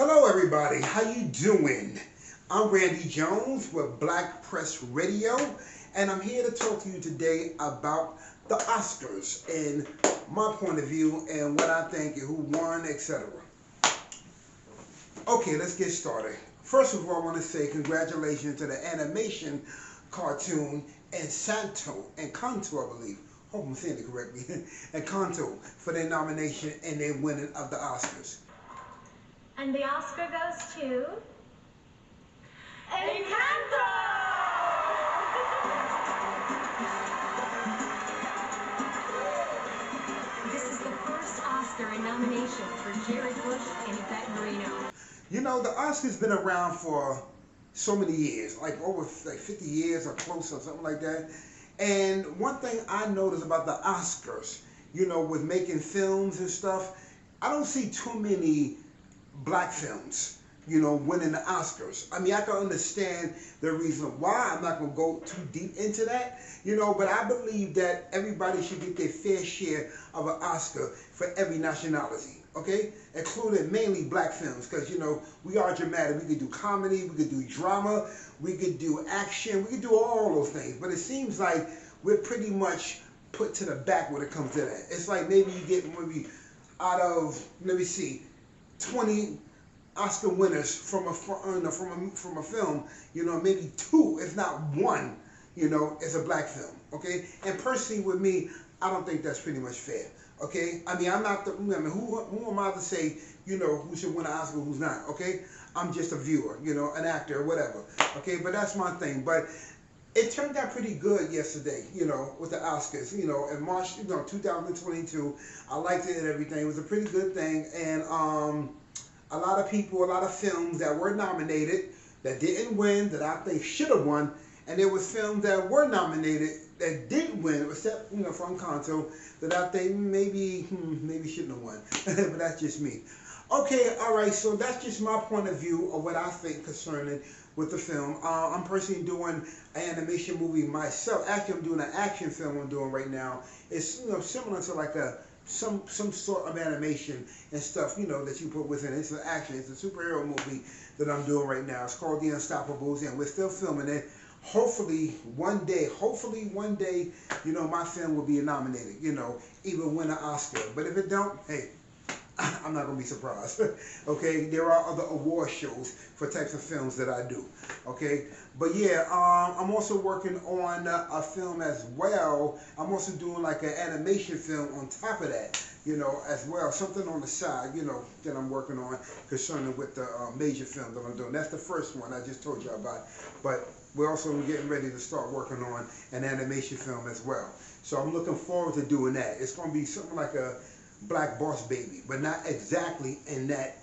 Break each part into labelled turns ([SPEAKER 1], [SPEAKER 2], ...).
[SPEAKER 1] Hello everybody, how you doing? I'm Randy Jones with Black Press Radio, and I'm here to talk to you today about the Oscars and my point of view and what I think and who won, etc. Okay, let's get started. First of all, I want to say congratulations to the animation cartoon and Kanto, I believe. Hope I'm saying it correctly. And Kanto for their nomination and their winning of the Oscars.
[SPEAKER 2] And the Oscar goes to Encanto! This is the first Oscar nomination for Jared Bush and Yvette Moreno.
[SPEAKER 1] You know, the Oscars been around for so many years, like over 50 years or close or something like that. And one thing I noticed about the Oscars, you know, with making films and stuff, I don't see too many black films, you know, winning the Oscars. I mean, I can understand the reason why. I'm not going to go too deep into that, you know, but I believe that everybody should get their fair share of an Oscar for every nationality, okay? Including mainly black films, because, you know, we are dramatic. We could do comedy, we could do drama, we could do action, we could do all those things. But it seems like we're pretty much put to the back when it comes to that. It's like maybe you get maybe out of, let me see, 20 Oscar winners from a film, you know, maybe two, if not one, you know, is a black film, okay? And personally with me, I don't think that's pretty much fair, okay? I mean, I'm not the, I mean, who am I to say, you know, who should win an Oscar, who's not, okay? I'm just a viewer, you know, an actor or whatever, okay? But that's my thing. But it turned out pretty good yesterday, you know, with the Oscars, you know, in March, you know, 2022. I liked it and everything. It was a pretty good thing. And a lot of people, a lot of films that were nominated that didn't win, that I think should have won. And there was films that were nominated that didn't win, except, you know, from Kanto, that I think maybe shouldn't have won. But that's just me. Okay, all right, so that's just my point of view of what I think concerning with the film. I'm personally doing an animation movie myself. Actually, I'm doing an action film I'm doing right now. It's, you know, similar to like some sort of animation and stuff, you know, that you put within it. It's an action. It's a superhero movie that I'm doing right now. It's called The Unstoppables, and we're still filming it. Hopefully one day, you know, my film will be nominated, you know, even win an Oscar. But if it don't, hey, I'm not going to be surprised, okay? There are other award shows for types of films that I do, okay? But yeah, I'm also working on a film as well. I'm also doing like an animation film on top of that, you know, as well. Something on the side, you know, that I'm working on concerning with the major film that I'm doing. That's the first one I just told you about. But we're also getting ready to start working on an animation film as well. So I'm looking forward to doing that. It's going to be something like a Black Boss Baby, but not exactly in that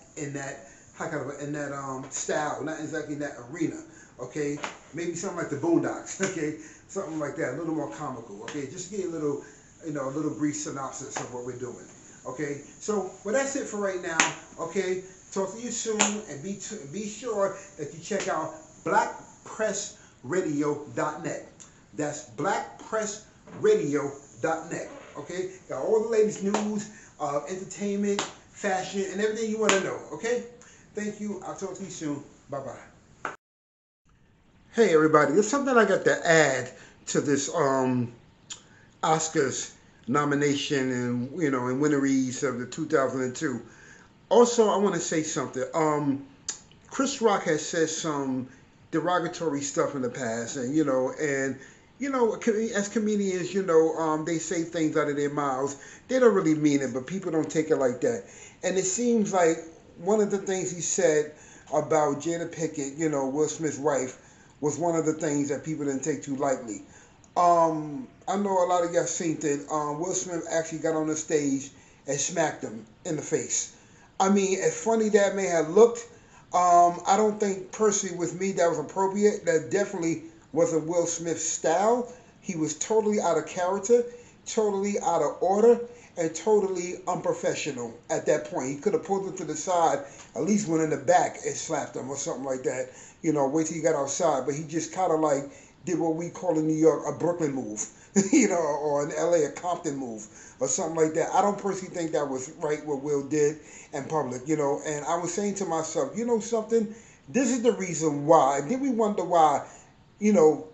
[SPEAKER 1] style, not exactly in that arena, okay? Maybe something like the Boondocks, okay? Something like that, a little more comical, okay? Just give you a little, you know, a little brief synopsis of what we're doing, okay? So, well, that's it for right now, okay? Talk to you soon, and be sure that you check out blackpressradio.net. That's blackpressradio.net. Okay, got all the latest news, entertainment, fashion, and everything you want to know. Okay, thank you. I'll talk to you soon. Bye bye. Hey everybody, there's something I got to add to this Oscars nomination and, you know, and winneries of the 2002. Also, I want to say something. Chris Rock has said some derogatory stuff in the past, and you know, as comedians, you know, they say things out of their mouths. They don't really mean it, but people don't take it like that. And it seems like one of the things he said about Jada Pinkett, you know, Will Smith's wife, was one of the things that people didn't take too lightly. I know a lot of y'all seen that Will Smith actually got on the stage and smacked him in the face. I mean, as funny that may have looked, I don't think personally with me that was appropriate. That definitely wasn't Will Smith's style. He was totally out of character, totally out of order, and totally unprofessional at that point. He could have pulled him to the side, at least went in the back and slapped him or something like that. You know, wait till he got outside. But he just kind of like did what we call in New York a Brooklyn move. or an LA or Compton move or something like that. I don't personally think that was right what Will did in public, and I was saying to myself, something, this is the reason why. And then we wonder why, you know,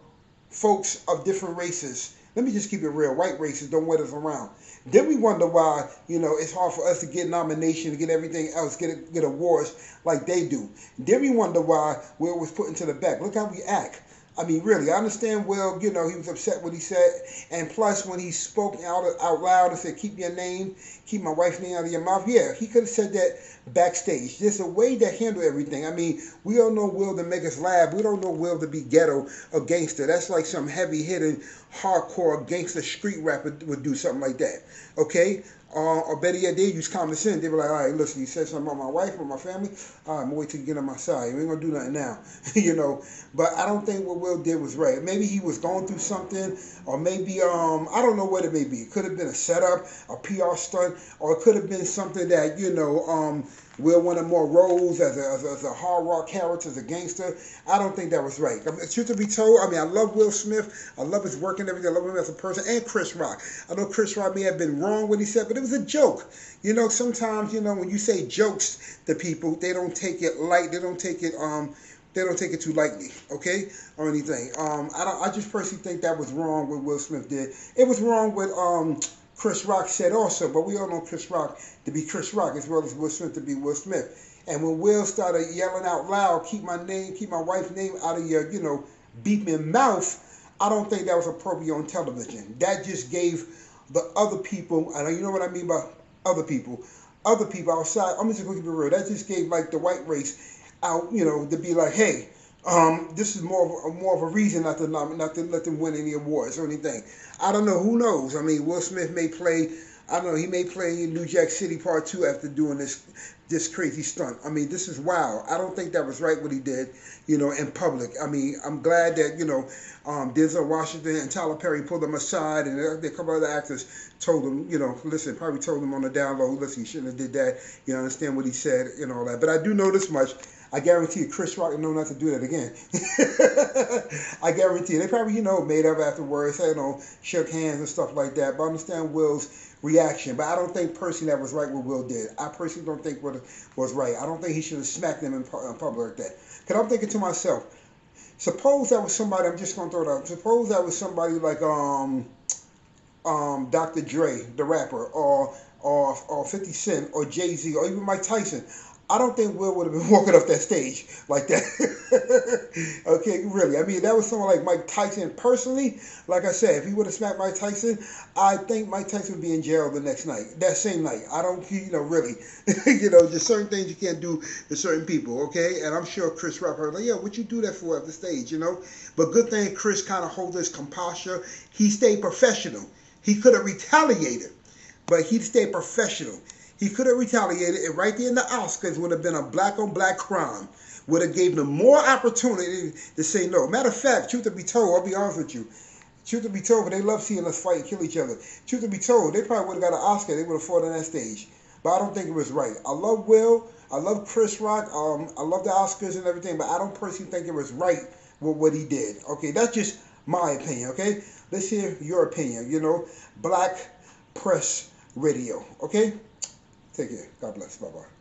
[SPEAKER 1] folks of different races, let me just keep it real, white races don't wear us around. Then we wonder why, it's hard for us to get nominations, to get everything else, get awards like they do. Then we wonder why Will was put into the back. Look how we act. I mean, really, I understand Will, he was upset what he said. And plus, when he spoke out loud and said, keep your name, keep my wife's name out of your mouth, yeah, he could have said that backstage. There's a way to handle everything. I mean, we all know Will to make us laugh. We don't know Will to be ghetto or gangster. That's like some heavy-hitting, hardcore gangster street rapper would do something like that, okay? Or better yet, they use common sense. They were like, all right, listen, you said something about my wife or my family. All right, I'm going to wait till you get on my side. We ain't going to do nothing now, But I don't think what Will did was right. Maybe he was going through something, or maybe, I don't know what it may be. It could have been a setup, a PR stunt, or it could have been something that, Will wanted more roles as a hard rock character, as a gangster. I don't think that was right. Truth to be told, I love Will Smith. I love his work and everything. I love him as a person. And Chris Rock. I know Chris Rock may have been wrong what he said, but it was a joke. Sometimes, when you say jokes to people, they don't take it light. They don't take it too lightly, okay, or anything. I just personally think that was wrong what Will Smith did. It was wrong what Chris Rock said also, but we all know Chris Rock to be Chris Rock as well as Will Smith to be Will Smith. And when Will started yelling out loud, keep my wife's name out of your, beeping mouth, I don't think that was appropriate on television. That just gave the other people, and you know what I mean by other people outside, I'm just going to keep it real, that just gave like the white race out, to be like, hey, this is more of a reason not to let them win any awards or anything. I don't know. Who knows? I mean, Will Smith may play. I don't know. He may play in New Jack City Part 2 after doing this crazy stunt. I mean, this is wild. I don't think that was right what he did, in public. I mean, I'm glad that Denzel Washington and Tyler Perry pulled him aside, and a couple other actors told him, listen, probably told him on the down low, listen, you shouldn't have did that. You understand what he said and all that. But I do know this much. I guarantee you, Chris Rock know not to do that again. I guarantee you. They probably, made up afterwards, shook hands and stuff like that. But I understand Will's reaction. But I don't think personally that was right what Will did. I personally don't think what was right. I don't think he should have smacked them in public like that. Because I'm thinking to myself, suppose that was somebody, I'm just going to throw it out. Suppose that was somebody like Dr. Dre, the rapper, or 50 Cent, or Jay-Z, or even Mike Tyson. I don't think Will would have been walking off that stage like that. Okay, really. I mean, that was someone like Mike Tyson personally. Like I said, if he would have smacked Mike Tyson, I think Mike Tyson would be in jail the next night. That same night. I don't, really. There's certain things you can't do to certain people, okay? And I'm sure Chris Rock heard, like, yeah, what you do that for at the stage, But good thing Chris kind of hold his composure. He stayed professional. He could have retaliated, but he stayed professional. He could have retaliated, and right there in the Oscars would have been a black-on-black crime. Would have gave them more opportunity to say no. Matter of fact, truth to be told, I'll be honest with you. Truth to be told, but they love seeing us fight and kill each other. Truth to be told, they probably would have got an Oscar. They would have fought on that stage. But I don't think it was right. I love Will. I love Chris Rock. I love the Oscars and everything, but I don't personally think it was right with what he did. Okay, that's just my opinion, okay? Let's hear your opinion, Black Press Radio, okay? Take care. God bless. Bye-bye.